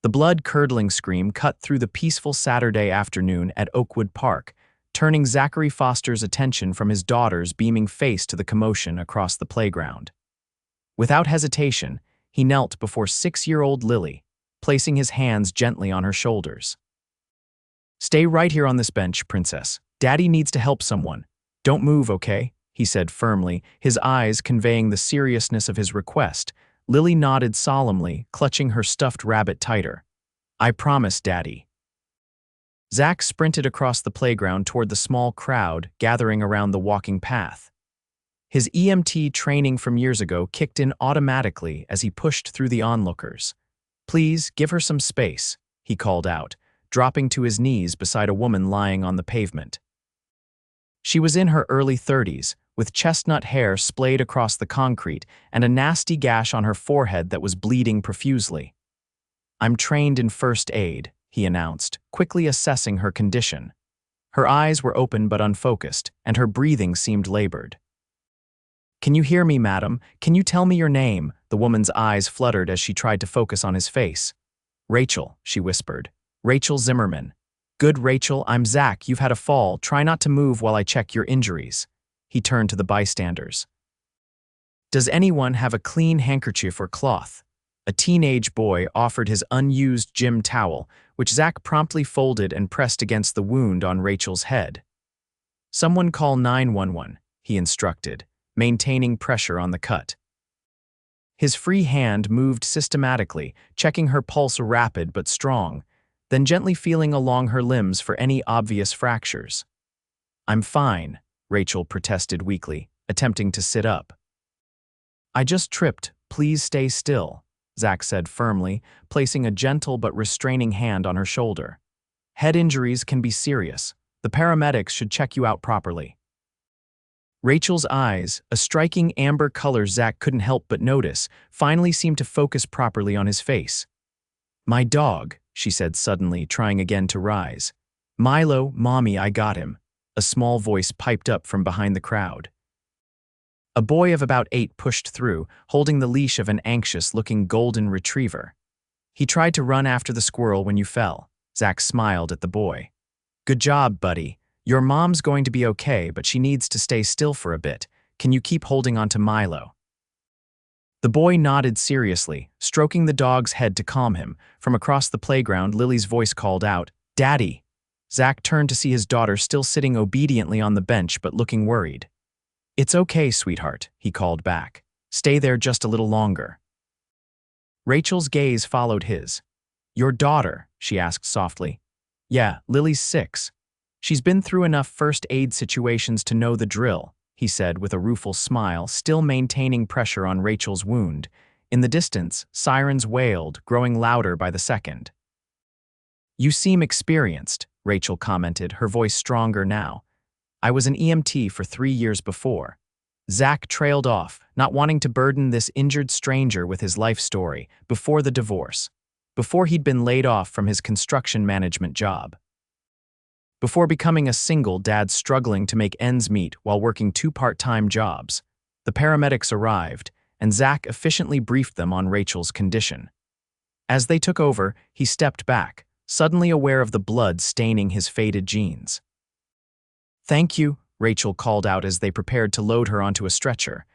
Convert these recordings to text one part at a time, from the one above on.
The blood-curdling scream cut through the peaceful Saturday afternoon at Oakwood Park, turning Zachary Foster's attention from his daughter's beaming face to the commotion across the playground. Without hesitation, he knelt before 6-year-old Lily, placing his hands gently on her shoulders. "Stay right here on this bench, Princess. Daddy needs to help someone. Don't move, okay?" he said firmly, his eyes conveying the seriousness of his request. Lily nodded solemnly, clutching her stuffed rabbit tighter. "I promise, Daddy." Zach sprinted across the playground toward the small crowd gathering around the walking path. His EMT training from years ago kicked in automatically as he pushed through the onlookers. "Please, give her some space," he called out, dropping to his knees beside a woman lying on the pavement. She was in her early 30s, with chestnut hair splayed across the concrete and a nasty gash on her forehead that was bleeding profusely. "I'm trained in first aid," he announced, quickly assessing her condition. Her eyes were open but unfocused, and her breathing seemed labored. "Can you hear me, madam? Can you tell me your name?" The woman's eyes fluttered as she tried to focus on his face. "Rachel," she whispered. "Rachel Zimmerman." "Good, Rachel, I'm Zach. You've had a fall. Try not to move while I check your injuries." He turned to the bystanders. "Does anyone have a clean handkerchief or cloth?" A teenage boy offered his unused gym towel, which Zach promptly folded and pressed against the wound on Rachel's head. "Someone call 911, he instructed, maintaining pressure on the cut. His free hand moved systematically, checking her pulse rapid but strong, then gently feeling along her limbs for any obvious fractures. "I'm fine," Rachel protested weakly, attempting to sit up. "I just tripped. Please stay still," Zach said firmly, placing a gentle but restraining hand on her shoulder. "Head injuries can be serious. The paramedics should check you out properly." Rachel's eyes, a striking amber color Zach couldn't help but notice, finally seemed to focus properly on his face. "My dog," she said suddenly, trying again to rise. "Milo, Mommy, I got him," a small voice piped up from behind the crowd. A boy of about 8 pushed through, holding the leash of an anxious-looking golden retriever. "He tried to run after the squirrel when you fell." Zach smiled at the boy. "Good job, buddy. Your mom's going to be okay, but she needs to stay still for a bit. Can you keep holding on to Milo?" The boy nodded seriously, stroking the dog's head to calm him. From across the playground, Lily's voice called out, "Daddy!" Zach turned to see his daughter still sitting obediently on the bench but looking worried. "It's okay, sweetheart," he called back. "Stay there just a little longer." Rachel's gaze followed his. "Your daughter?" she asked softly. "Yeah, Lily's 6. She's been through enough first aid situations to know the drill," he said with a rueful smile, still maintaining pressure on Rachel's wound. In the distance, sirens wailed, growing louder by the second. "You seem experienced," Rachel commented, her voice stronger now. "I was an EMT for 3 years before." Zach trailed off, not wanting to burden this injured stranger with his life story, before the divorce, before he'd been laid off from his construction management job, before becoming a single dad struggling to make ends meet while working 2 part-time jobs. The paramedics arrived, and Zach efficiently briefed them on Rachel's condition. As they took over, he stepped back, suddenly aware of the blood staining his faded jeans. "Thank you," Rachel called out as they prepared to load her onto a stretcher.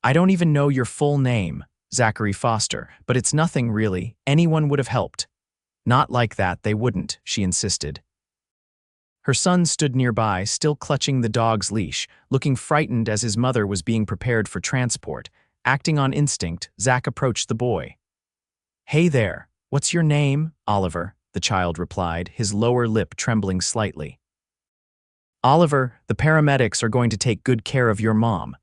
"I don't even know your full name, Zachary Foster, but it's nothing really. Anyone would have helped." "Not like that, they wouldn't," she insisted. Her son stood nearby, still clutching the dog's leash, looking frightened as his mother was being prepared for transport. Acting on instinct, Zach approached the boy. "Hey there, what's your name?" "Oliver," the child replied, his lower lip trembling slightly. "Oliver, the paramedics are going to take good care of your mom.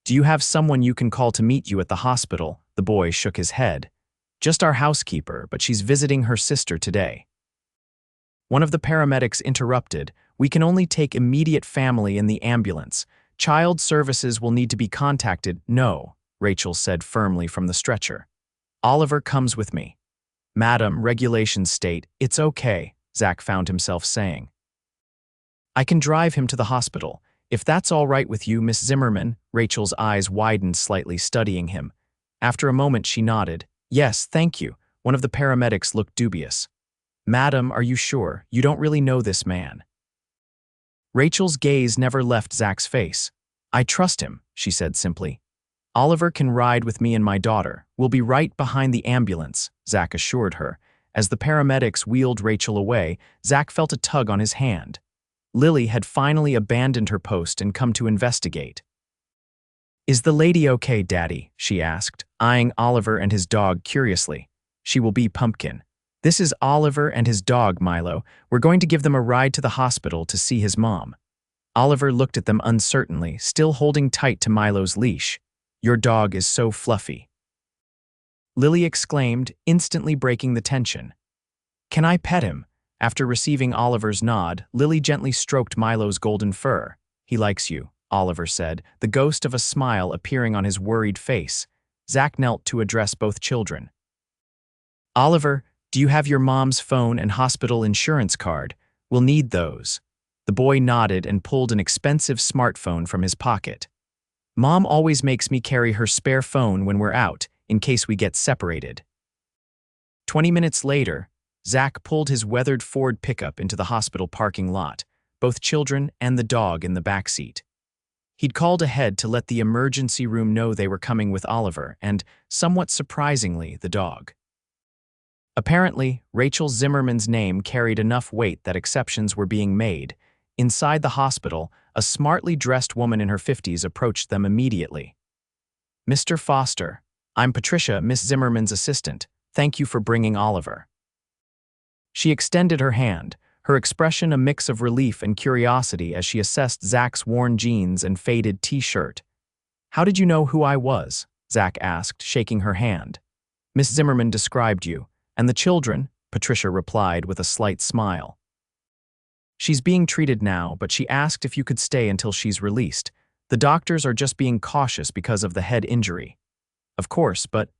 Do you have someone you can call to meet you at the hospital?" The boy shook his head. "Just our housekeeper, but she's visiting her sister today." One of the paramedics interrupted. "We can only take immediate family in the ambulance. Child services will need to be contacted." "No," Rachel said firmly from the stretcher. "Oliver comes with me." "Madam, regulations state." "It's okay," Zach found himself saying. "I can drive him to the hospital. If that's all right with you, Miss Zimmerman." Rachel's eyes widened slightly, studying him. After a moment, she nodded. "Yes, thank you. One of the paramedics looked dubious. "Madam, are you sure? You don't really know this man." Rachel's gaze never left Zach's face. "I trust him," she said simply. "Oliver can ride with me and my daughter. We'll be right behind the ambulance," Zach assured her. As the paramedics wheeled Rachel away, Zach felt a tug on his hand. Lily had finally abandoned her post and come to investigate. "Is the lady okay, Daddy?" she asked, eyeing Oliver and his dog curiously. "She will be Pumpkin. This is Oliver and his dog, Milo. We're going to give them a ride to the hospital to see his mom." Oliver looked at them uncertainly, still holding tight to Milo's leash. "Your dog is so fluffy," Lily exclaimed, instantly breaking the tension. "Can I pet him?" After receiving Oliver's nod, Lily gently stroked Milo's golden fur. "He likes you," Oliver said, the ghost of a smile appearing on his worried face. Zach knelt to address both children. "Oliver, do you have your mom's phone and hospital insurance card? We'll need those." The boy nodded and pulled an expensive smartphone from his pocket. "Mom always makes me carry her spare phone when we're out, in case we get separated." 20 minutes later, Zach pulled his weathered Ford pickup into the hospital parking lot, both children and the dog in the back seat. He'd called ahead to let the emergency room know they were coming with Oliver and, somewhat surprisingly, the dog. Apparently, Rachel Zimmerman's name carried enough weight that exceptions were being made. Inside the hospital, a smartly dressed woman in her 50s approached them immediately. "Mr. Foster, I'm Patricia, Miss Zimmerman's assistant. Thank you for bringing Oliver." She extended her hand, her expression a mix of relief and curiosity as she assessed Zach's worn jeans and faded t-shirt. "How did you know who I was?" Zach asked, shaking her hand. "Miss Zimmerman described you. And the children?" Patricia replied with a slight smile. "She's being treated now, but she asked if you could stay until she's released. The doctors are just being cautious because of the head injury." "Of course, but—"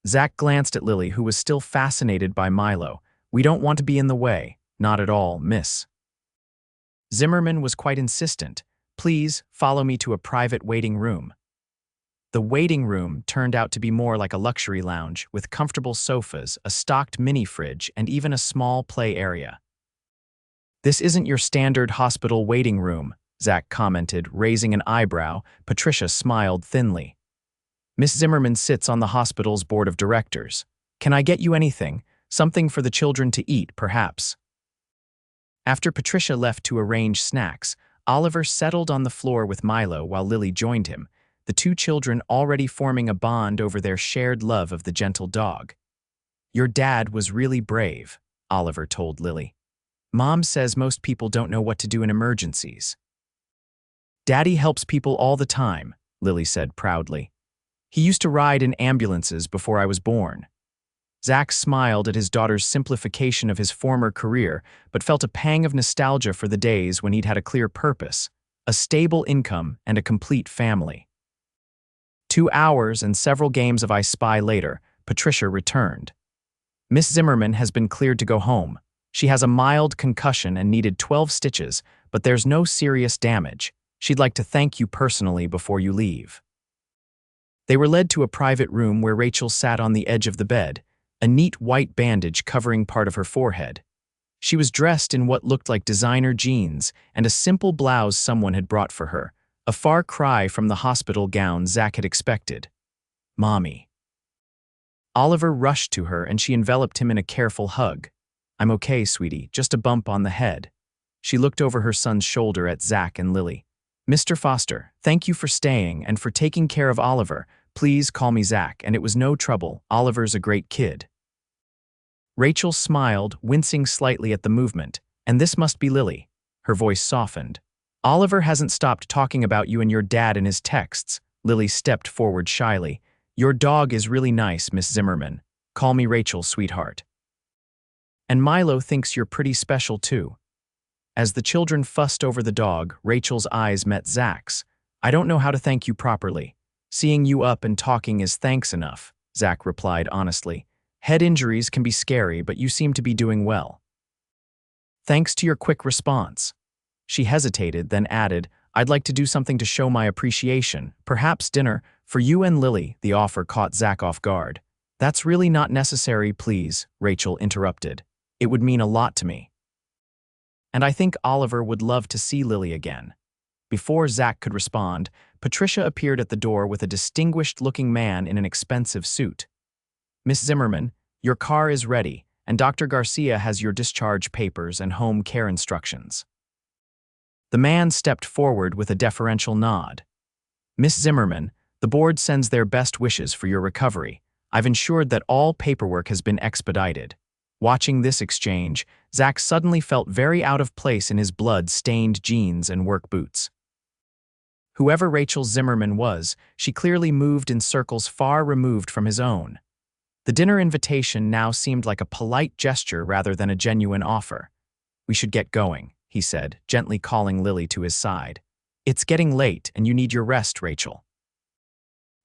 Zach glanced at Lily, who was still fascinated by Milo. "We don't want to be in the way." "Not at all, miss." Zimmerman was quite insistent. "Please, follow me to a private waiting room." The waiting room turned out to be more like a luxury lounge, with comfortable sofas, a stocked mini-fridge, and even a small play area. "This isn't your standard hospital waiting room," Zach commented, raising an eyebrow. Patricia smiled thinly. "Miss Zimmerman sits on the hospital's board of directors. Can I get you anything? Something for the children to eat, perhaps?" After Patricia left to arrange snacks, Oliver settled on the floor with Milo while Lily joined him, the two children already forming a bond over their shared love of the gentle dog. "Your dad was really brave," Oliver told Lily. "Mom says most people don't know what to do in emergencies." "Daddy helps people all the time," Lily said proudly. "He used to ride in ambulances before I was born." Zach smiled at his daughter's simplification of his former career, but felt a pang of nostalgia for the days when he'd had a clear purpose, a stable income, and a complete family. 2 hours and several games of I Spy later, Patricia returned. "Miss Zimmerman has been cleared to go home. She has a mild concussion and needed 12 stitches, but there's no serious damage. She'd like to thank you personally before you leave." They were led to a private room where Rachel sat on the edge of the bed, a neat white bandage covering part of her forehead. She was dressed in what looked like designer jeans and a simple blouse someone had brought for her, a far cry from the hospital gown Zach had expected. "Mommy." Oliver rushed to her and she enveloped him in a careful hug. "I'm okay, sweetie, just a bump on the head." She looked over her son's shoulder at Zach and Lily. "Mr. Foster, thank you for staying and for taking care of Oliver. Please call me Zach, and it was no trouble. Oliver's a great kid." Rachel smiled, wincing slightly at the movement. "And this must be Lily." Her voice softened. "Oliver hasn't stopped talking about you and your dad in his texts." Lily stepped forward shyly. "Your dog is really nice, Miss Zimmerman. Call me Rachel, sweetheart. And Milo thinks you're pretty special, too." As the children fussed over the dog, Rachel's eyes met Zach's. "I don't know how to thank you properly. Seeing you up and talking is thanks enough," Zach replied honestly. "Head injuries can be scary, but you seem to be doing well." "Thanks to your quick response." She hesitated, then added, "I'd like to do something to show my appreciation, perhaps dinner, for you and Lily." The offer caught Zach off guard. That's really not necessary, please, Rachel interrupted. It would mean a lot to me. And I think Oliver would love to see Lily again. Before Zach could respond, Patricia appeared at the door with a distinguished-looking man in an expensive suit. Miss Zimmerman, your car is ready, and Dr. Garcia has your discharge papers and home care instructions. The man stepped forward with a deferential nod. Miss Zimmerman, the board sends their best wishes for your recovery. I've ensured that all paperwork has been expedited. Watching this exchange, Zach suddenly felt very out of place in his blood-stained jeans and work boots. Whoever Rachel Zimmerman was, she clearly moved in circles far removed from his own. The dinner invitation now seemed like a polite gesture rather than a genuine offer. We should get going, he said, gently calling Lily to his side. It's getting late and you need your rest, Rachel.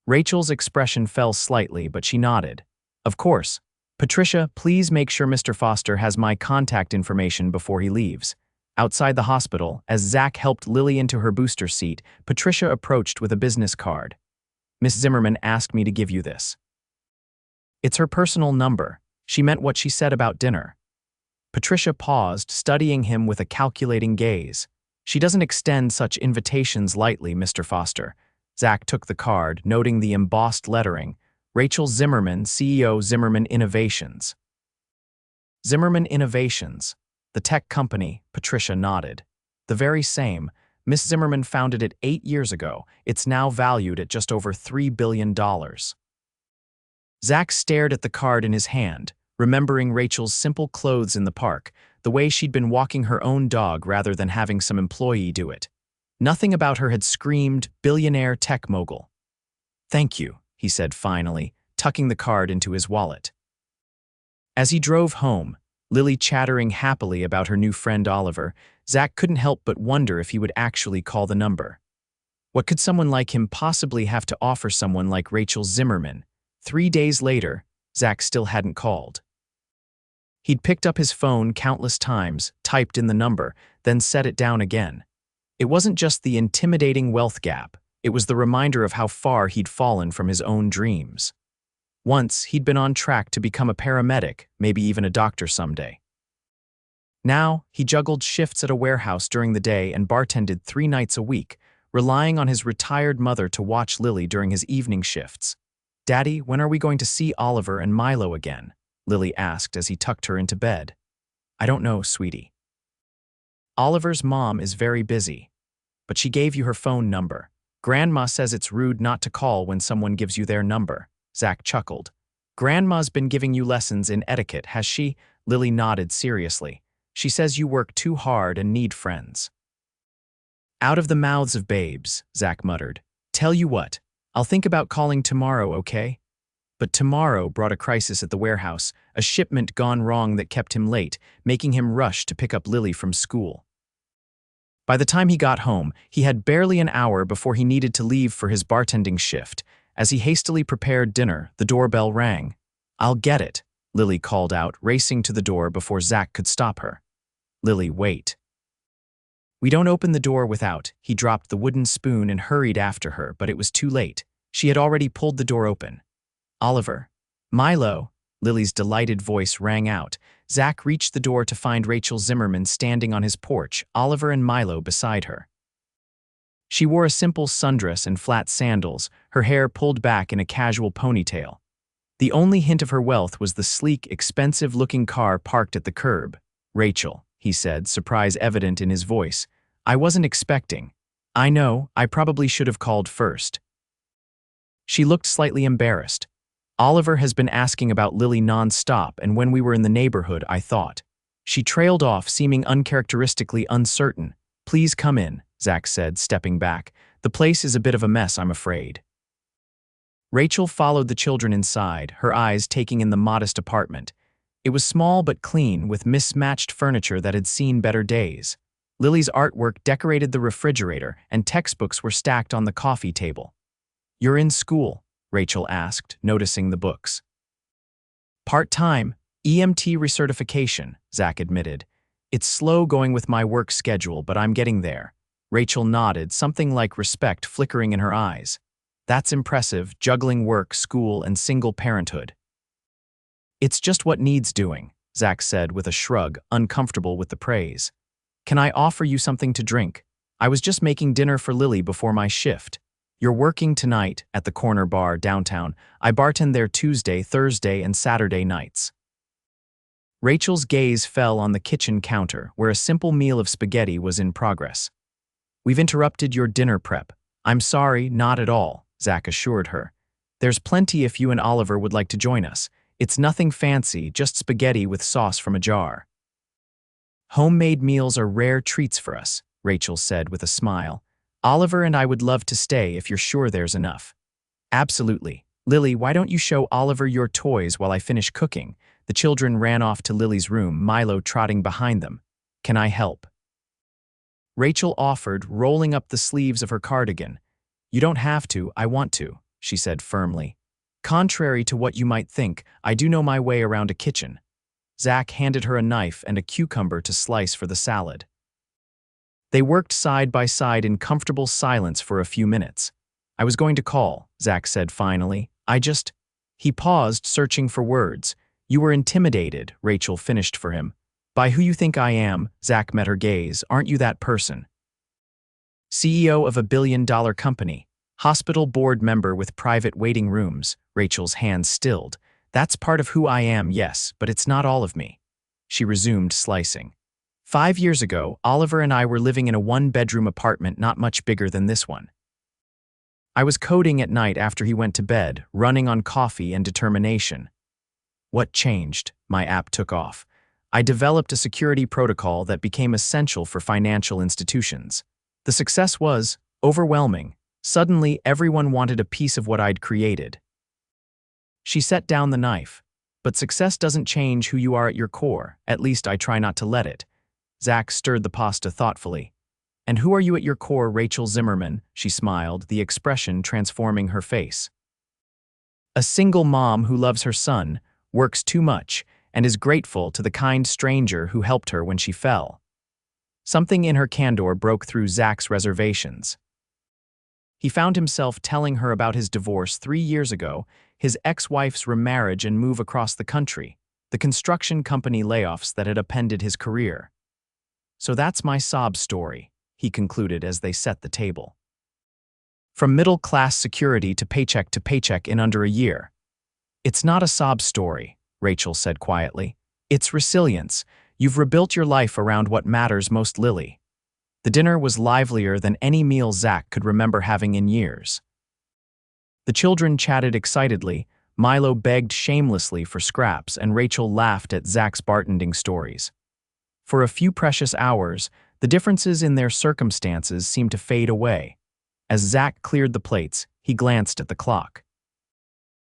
Rachel's expression fell slightly, but she nodded. Of course. Patricia, please make sure Mr. Foster has my contact information before he leaves. Outside the hospital, as Zach helped Lily into her booster seat, Patricia approached with a business card. Miss Zimmerman asked me to give you this. It's her personal number. She meant what she said about dinner. Patricia paused, studying him with a calculating gaze. She doesn't extend such invitations lightly, Mr. Foster. Zach took the card, noting the embossed lettering. Rachel Zimmerman, CEO, Zimmerman Innovations. Zimmerman Innovations. The tech company, Patricia nodded. The very same. Miss Zimmerman founded it 8 years ago. It's now valued at just over $3 billion. Zach stared at the card in his hand, remembering Rachel's simple clothes in the park, the way she'd been walking her own dog rather than having some employee do it. Nothing about her had screamed, billionaire tech mogul. Thank you, he said finally, tucking the card into his wallet. As he drove home, Lily chattering happily about her new friend Oliver, Zach couldn't help but wonder if he would actually call the number. What could someone like him possibly have to offer someone like Rachel Zimmerman? 3 days later, Zach still hadn't called. He'd picked up his phone countless times, typed in the number, then set it down again. It wasn't just the intimidating wealth gap, it was the reminder of how far he'd fallen from his own dreams. Once, he'd been on track to become a paramedic, maybe even a doctor someday. Now, he juggled shifts at a warehouse during the day and bartended 3 nights a week, relying on his retired mother to watch Lily during his evening shifts. Daddy, when are we going to see Oliver and Milo again? Lily asked as he tucked her into bed. I don't know, sweetie. Oliver's mom is very busy, but she gave you her phone number. Grandma says it's rude not to call when someone gives you their number. Zach chuckled. Grandma's been giving you lessons in etiquette, has she? Lily nodded seriously. She says you work too hard and need friends. Out of the mouths of babes, Zach muttered. Tell you what, I'll think about calling tomorrow, okay? But tomorrow brought a crisis at the warehouse, a shipment gone wrong that kept him late, making him rush to pick up Lily from school. By the time he got home, he had barely an hour before he needed to leave for his bartending shift. As he hastily prepared dinner, the doorbell rang. I'll get it, Lily called out, racing to the door before Zach could stop her. Lily, wait. We don't open the door without. He dropped the wooden spoon and hurried after her, but it was too late. She had already pulled the door open. Oliver. Milo. Lily's delighted voice rang out. Zach reached the door to find Rachel Zimmerman standing on his porch, Oliver and Milo beside her. She wore a simple sundress and flat sandals, her hair pulled back in a casual ponytail. The only hint of her wealth was the sleek, expensive-looking car parked at the curb. Rachel, he said, surprise evident in his voice. I wasn't expecting. I know, I probably should have called first. She looked slightly embarrassed. Oliver has been asking about Lily non-stop, and when we were in the neighborhood, I thought. She trailed off, seeming uncharacteristically uncertain. Please come in, Zach said, stepping back. The place is a bit of a mess, I'm afraid. Rachel followed the children inside, her eyes taking in the modest apartment. It was small but clean, with mismatched furniture that had seen better days. Lily's artwork decorated the refrigerator, and textbooks were stacked on the coffee table. You're in school, Rachel asked, noticing the books. Part-time, EMT recertification, Zach admitted. It's slow going with my work schedule, but I'm getting there. Rachel nodded, something like respect flickering in her eyes. That's impressive, juggling work, school, and single parenthood. It's just what needs doing, Zach said with a shrug, uncomfortable with the praise. Can I offer you something to drink? I was just making dinner for Lily before my shift. You're working tonight at the corner bar downtown. I bartend there Tuesday, Thursday, and Saturday nights. Rachel's gaze fell on the kitchen counter, where a simple meal of spaghetti was in progress. We've interrupted your dinner prep. I'm sorry, not at all, Zach assured her. There's plenty if you and Oliver would like to join us. It's nothing fancy, just spaghetti with sauce from a jar. Homemade meals are rare treats for us, Rachel said with a smile. Oliver and I would love to stay if you're sure there's enough. Absolutely. Lily, why don't you show Oliver your toys while I finish cooking? The children ran off to Lily's room, Milo trotting behind them. Can I help? Rachel offered, rolling up the sleeves of her cardigan. You don't have to, I want to, she said firmly. Contrary to what you might think, I do know my way around a kitchen. Zach handed her a knife and a cucumber to slice for the salad. They worked side by side in comfortable silence for a few minutes. I was going to call, Zach said finally. He paused, searching for words. You were intimidated, Rachel finished for him. By who you think I am, Zach met her gaze. Aren't you that person? CEO of a billion-dollar company, hospital board member with private waiting rooms, Rachel's hands stilled. That's part of who I am, yes, but it's not all of me. She resumed slicing. 5 years ago, Oliver and I were living in a one-bedroom apartment not much bigger than this one. I was coding at night after he went to bed, running on coffee and determination. What changed? My app took off. I developed a security protocol that became essential for financial institutions. The success was overwhelming. Suddenly, everyone wanted a piece of what I'd created. She set down the knife. But success doesn't change who you are at your core. At least I try not to let it. Zach stirred the pasta thoughtfully. And who are you at your core, Rachel Zimmerman? She smiled, the expression transforming her face. A single mom who loves her son, works too much, and is grateful to the kind stranger who helped her when she fell. Something in her candor broke through Zach's reservations. He found himself telling her about his divorce 3 years ago, his ex-wife's remarriage and move across the country, the construction company layoffs that had upended his career. So that's my sob story, he concluded as they set the table. From middle-class security to paycheck in under a year. It's not a sob story, Rachel said quietly. It's resilience. You've rebuilt your life around what matters most, Lily. The dinner was livelier than any meal Zach could remember having in years. The children chatted excitedly, Milo begged shamelessly for scraps, and Rachel laughed at Zach's bartending stories. For a few precious hours, the differences in their circumstances seemed to fade away. As Zach cleared the plates, he glanced at the clock.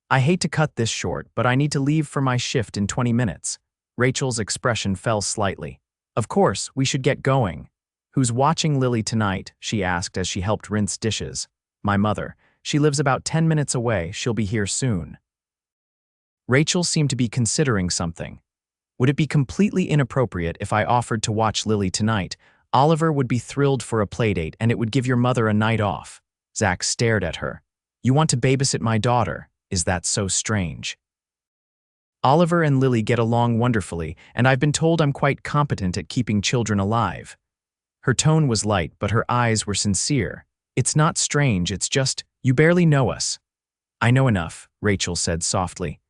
I hate to cut this short, but I need to leave for my shift in 20 minutes. Rachel's expression fell slightly. Of course, we should get going. Who's watching Lily tonight? She asked as she helped rinse dishes. My mother. She lives about 10 minutes away. She'll be here soon. Rachel seemed to be considering something. Would it be completely inappropriate if I offered to watch Lily tonight? Oliver would be thrilled for a playdate, and it would give your mother a night off. Zach stared at her. You want to babysit my daughter? Is that so strange? Oliver and Lily get along wonderfully, and I've been told I'm quite competent at keeping children alive. Her tone was light, but her eyes were sincere. It's not strange, it's just, you barely know us. I know enough, Rachel said softly.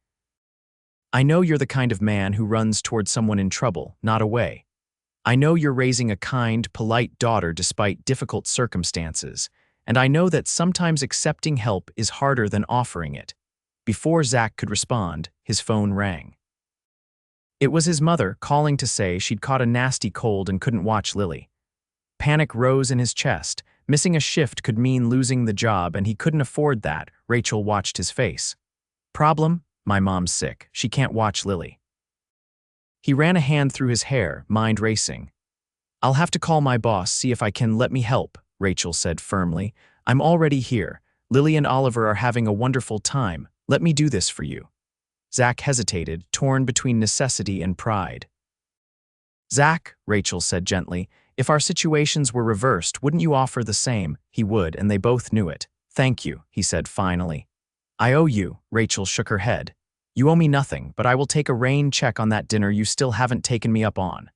I know you're the kind of man who runs toward someone in trouble, not away. I know you're raising a kind, polite daughter despite difficult circumstances, and I know that sometimes accepting help is harder than offering it. Before Zach could respond, his phone rang. It was his mother calling to say she'd caught a nasty cold and couldn't watch Lily. Panic rose in his chest. Missing a shift could mean losing the job, and he couldn't afford that. Rachel watched his face. Problem? My mom's sick. She can't watch Lily. He ran a hand through his hair, mind racing. I'll have to call my boss, see if I can let me help, Rachel said firmly. I'm already here. Lily and Oliver are having a wonderful time. Let me do this for you. Zach hesitated, torn between necessity and pride. Zach, Rachel said gently, if our situations were reversed, wouldn't you offer the same? He would, and they both knew it. Thank you, he said finally. I owe you, Rachel shook her head. You owe me nothing, but I will take a rain check on that dinner you still haven't taken me up on.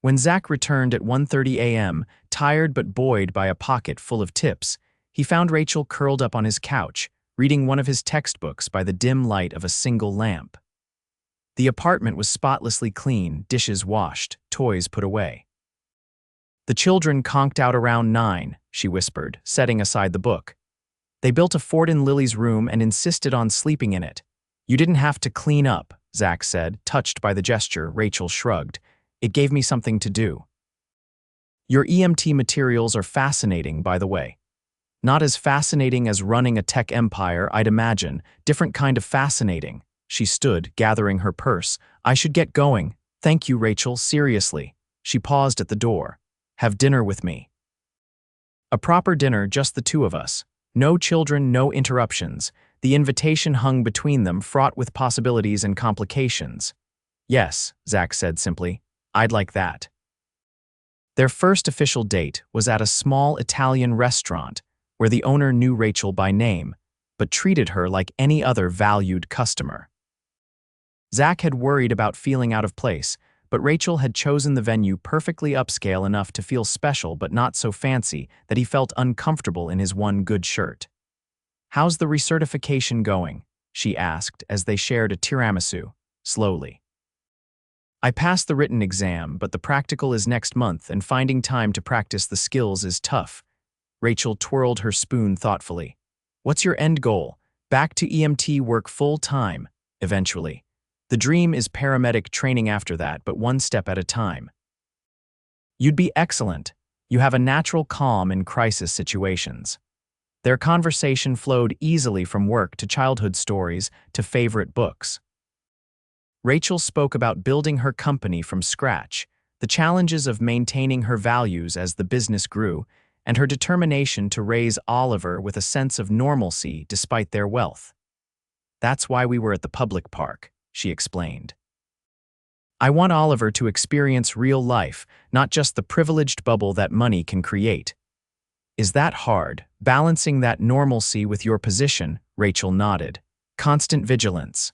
When Zach returned at 1:30 a.m., tired but buoyed by a pocket full of tips, he found Rachel curled up on his couch, reading one of his textbooks by the dim light of a single lamp. The apartment was spotlessly clean, dishes washed, toys put away. The children conked out around 9, she whispered, setting aside the book. They built a fort in Lily's room and insisted on sleeping in it. You didn't have to clean up, Zach said, touched by the gesture. Rachel shrugged. It gave me something to do. Your EMT materials are fascinating, by the way. Not as fascinating as running a tech empire, I'd imagine. Different kind of fascinating. She stood, gathering her purse. I should get going. Thank you, Rachel, seriously. She paused at the door. Have dinner with me. A proper dinner, just the two of us. No children, no interruptions. The invitation hung between them, fraught with possibilities and complications. Yes, Zach said simply. I'd like that. Their first official date was at a small Italian restaurant where the owner knew Rachel by name, but treated her like any other valued customer. Zach had worried about feeling out of place, but Rachel had chosen the venue perfectly upscale enough to feel special but not so fancy that he felt uncomfortable in his one good shirt. How's the recertification going? She asked as they shared a tiramisu, slowly. I passed the written exam, but the practical is next month and finding time to practice the skills is tough. Rachel twirled her spoon thoughtfully. What's your end goal? Back to EMT work full-time, eventually. The dream is paramedic training after that, but one step at a time. You'd be excellent. You have a natural calm in crisis situations. Their conversation flowed easily from work to childhood stories to favorite books. Rachel spoke about building her company from scratch, the challenges of maintaining her values as the business grew, and her determination to raise Oliver with a sense of normalcy despite their wealth. That's why we were at the public park, she explained. I want Oliver to experience real life, not just the privileged bubble that money can create. Is that hard, balancing that normalcy with your position? Rachel nodded. Constant vigilance.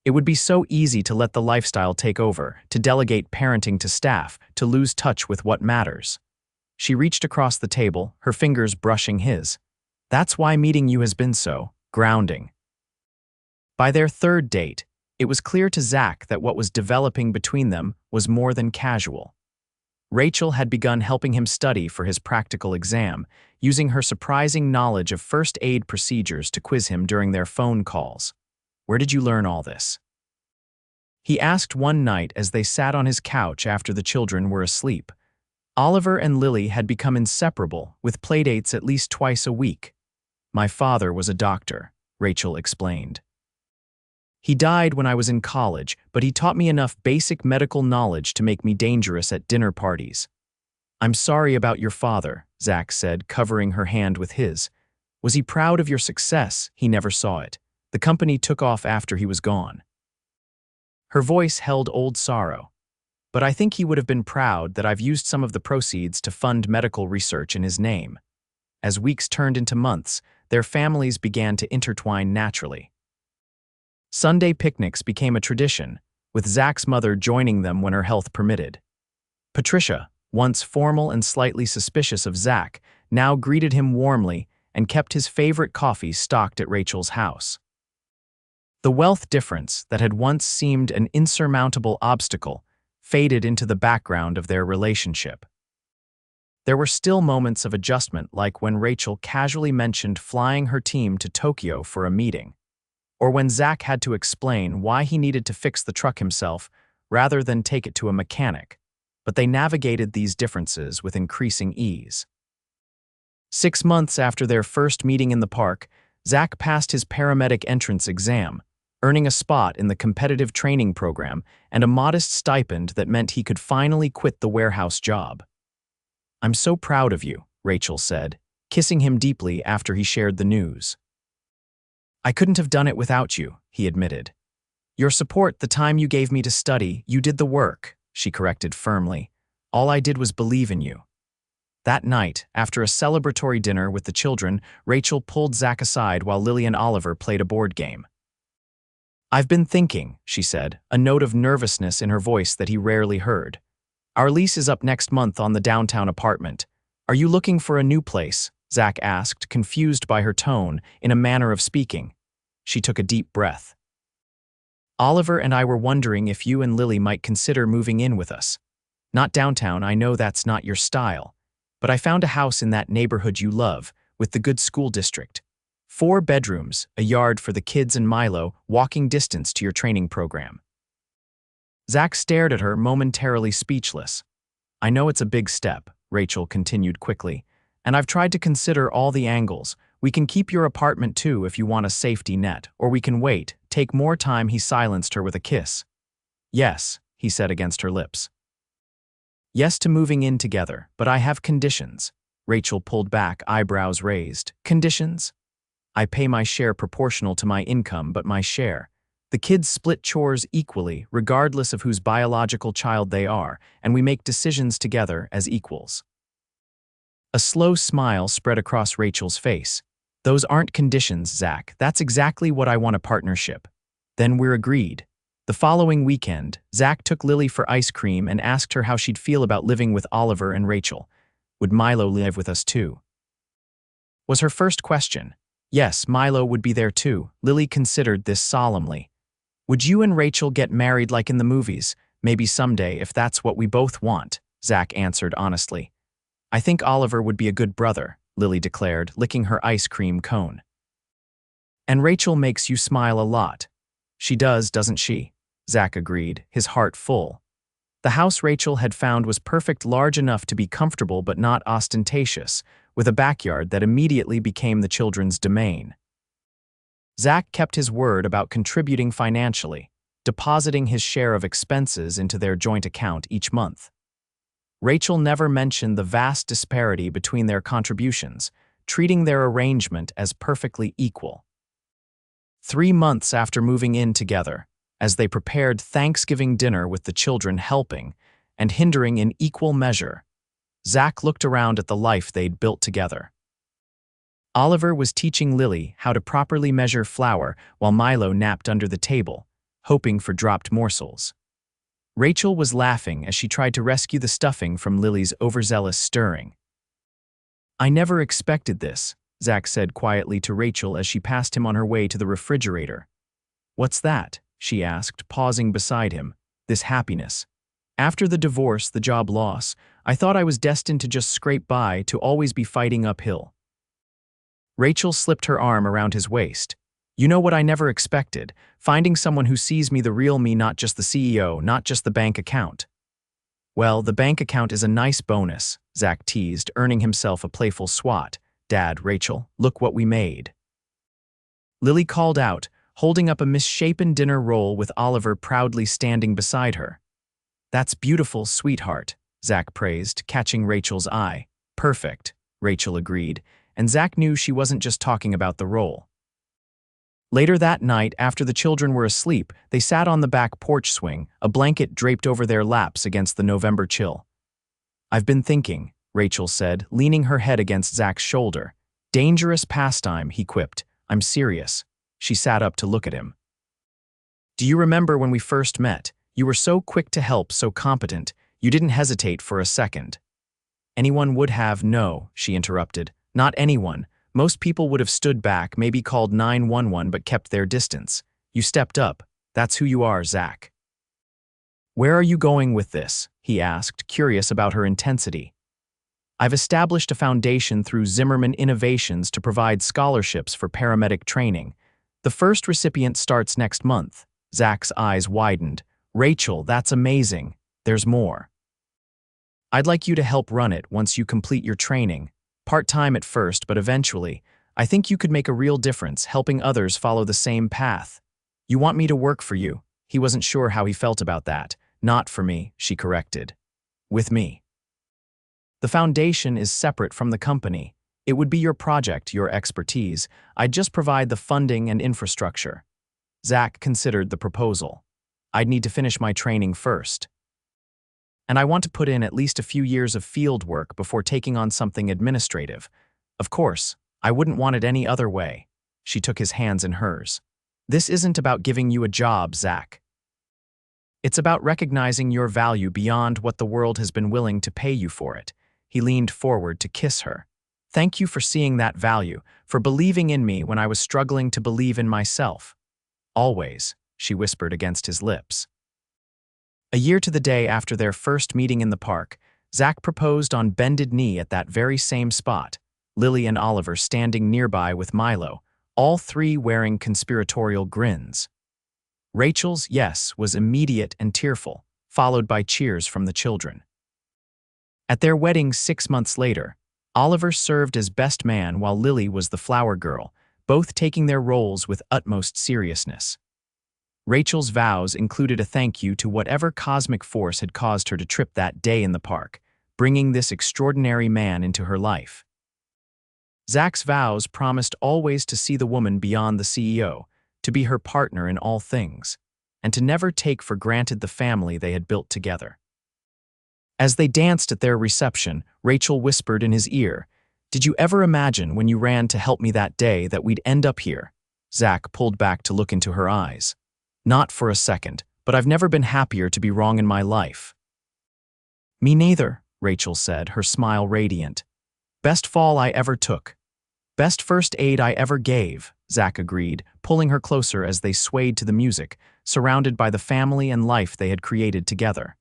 It would be so easy to let the lifestyle take over, to delegate parenting to staff, to lose touch with what matters. She reached across the table, her fingers brushing his. That's why meeting you has been so grounding. By their third date, it was clear to Zach that what was developing between them was more than casual. Rachel had begun helping him study for his practical exam, using her surprising knowledge of first aid procedures to quiz him during their phone calls. Where did you learn all this? He asked one night as they sat on his couch after the children were asleep. Oliver and Lily had become inseparable, with playdates at least twice a week. My father was a doctor, Rachel explained. He died when I was in college, but he taught me enough basic medical knowledge to make me dangerous at dinner parties. I'm sorry about your father, Zach said, covering her hand with his. Was he proud of your success? He never saw it. The company took off after he was gone. Her voice held old sorrow. But I think he would have been proud that I've used some of the proceeds to fund medical research in his name. As weeks turned into months, their families began to intertwine naturally. Sunday picnics became a tradition, with Zach's mother joining them when her health permitted. Patricia, once formal and slightly suspicious of Zach, now greeted him warmly and kept his favorite coffee stocked at Rachel's house. The wealth difference that had once seemed an insurmountable obstacle faded into the background of their relationship. There were still moments of adjustment, like when Rachel casually mentioned flying her team to Tokyo for a meeting, or when Zach had to explain why he needed to fix the truck himself rather than take it to a mechanic, but they navigated these differences with increasing ease. 6 months after their first meeting in the park, Zach passed his paramedic entrance exam, earning a spot in the competitive training program and a modest stipend that meant he could finally quit the warehouse job. I'm so proud of you, Rachel said, kissing him deeply after he shared the news. I couldn't have done it without you, he admitted. Your support, the time you gave me to study, you did the work, she corrected firmly. All I did was believe in you. That night, after a celebratory dinner with the children, Rachel pulled Zach aside while Lily and Oliver played a board game. I've been thinking, she said, a note of nervousness in her voice that he rarely heard. Our lease is up next month on the downtown apartment. Are you looking for a new place? Zach asked, confused by her tone, in a manner of speaking. She took a deep breath. Oliver and I were wondering if you and Lily might consider moving in with us. Not downtown, I know that's not your style. But I found a house in that neighborhood you love, with the good school district. 4 bedrooms, a yard for the kids and Milo, walking distance to your training program. Zach stared at her, momentarily speechless. I know it's a big step, Rachel continued quickly, and I've tried to consider all the angles. We can keep your apartment too if you want a safety net, or we can wait, take more time. He silenced her with a kiss. Yes, he said against her lips. Yes to moving in together, but I have conditions. Rachel pulled back, eyebrows raised. Conditions? I pay my share proportional to my income, but my share. The kids split chores equally, regardless of whose biological child they are, and we make decisions together as equals. A slow smile spread across Rachel's face. Those aren't conditions, Zach. That's exactly what I want, a partnership. Then we're agreed. The following weekend, Zach took Lily for ice cream and asked her how she'd feel about living with Oliver and Rachel. Would Milo live with us too? Was her first question. Yes, Milo would be there too. Lily considered this solemnly. Would you and Rachel get married like in the movies? Maybe someday, if that's what we both want, Zach answered honestly. I think Oliver would be a good brother, Lily declared, licking her ice cream cone. And Rachel makes you smile a lot. She does, doesn't she? Zach agreed, his heart full. The house Rachel had found was perfect, large enough to be comfortable but not ostentatious, with a backyard that immediately became the children's domain. Zach kept his word about contributing financially, depositing his share of expenses into their joint account each month. Rachel never mentioned the vast disparity between their contributions, treating their arrangement as perfectly equal. 3 months after moving in together, as they prepared Thanksgiving dinner with the children helping and hindering in equal measure, Zach looked around at the life they'd built together. Oliver was teaching Lily how to properly measure flour while Milo napped under the table, hoping for dropped morsels. Rachel was laughing as she tried to rescue the stuffing from Lily's overzealous stirring. I never expected this, Zach said quietly to Rachel as she passed him on her way to the refrigerator. What's that? She asked, pausing beside him. This happiness. After the divorce, the job loss, I thought I was destined to just scrape by, to always be fighting uphill. Rachel slipped her arm around his waist. You know what I never expected? Finding someone who sees me, the real me, not just the CEO, not just the bank account. Well, the bank account is a nice bonus, Zach teased, earning himself a playful swat. Dad, Rachel, look what we made. Lily called out, holding up a misshapen dinner roll with Oliver proudly standing beside her. That's beautiful, sweetheart, Zach praised, catching Rachel's eye. Perfect, Rachel agreed, and Zach knew she wasn't just talking about the roll. Later that night, after the children were asleep, they sat on the back porch swing, a blanket draped over their laps against the November chill. I've been thinking, Rachel said, leaning her head against Zach's shoulder. Dangerous pastime, he quipped. I'm serious. She sat up to look at him. Do you remember when we first met? You were so quick to help, so competent. You didn't hesitate for a second. Anyone would have. No, she interrupted. Not anyone. Most people would have stood back, maybe called 911, but kept their distance. You stepped up. That's who you are, Zach. Where are you going with this? He asked, curious about her intensity. I've established a foundation through Zimmerman Innovations to provide scholarships for paramedic training. The first recipient starts next month. Zach's eyes widened. Rachel, that's amazing. There's more. I'd like you to help run it once you complete your training. Part-time at first, but eventually, I think you could make a real difference helping others follow the same path. You want me to work for you? He wasn't sure how he felt about that. Not for me, she corrected. With me. The foundation is separate from the company. It would be your project, your expertise. I'd just provide the funding and infrastructure. Zach considered the proposal. I'd need to finish my training first. And I want to put in at least a few years of field work before taking on something administrative. Of course, I wouldn't want it any other way. She took his hands in hers. This isn't about giving you a job, Zach. It's about recognizing your value beyond what the world has been willing to pay you for it. He leaned forward to kiss her. Thank you for seeing that value, for believing in me when I was struggling to believe in myself. Always, she whispered against his lips. A year to the day after their first meeting in the park, Zach proposed on bended knee at that very same spot, Lily and Oliver standing nearby with Milo, all three wearing conspiratorial grins. Rachel's yes was immediate and tearful, followed by cheers from the children. At their wedding 6 months later, Oliver served as best man while Lily was the flower girl, both taking their roles with utmost seriousness. Rachel's vows included a thank you to whatever cosmic force had caused her to trip that day in the park, bringing this extraordinary man into her life. Zach's vows promised always to see the woman beyond the CEO, to be her partner in all things, and to never take for granted the family they had built together. As they danced at their reception, Rachel whispered in his ear, "Did you ever imagine when you ran to help me that day that we'd end up here?" Zach pulled back to look into her eyes. "Not for a second, but I've never been happier to be wrong in my life." "Me neither," Rachel said, her smile radiant. "Best fall I ever took. Best first aid I ever gave," Zach agreed, pulling her closer as they swayed to the music, surrounded by the family and life they had created together.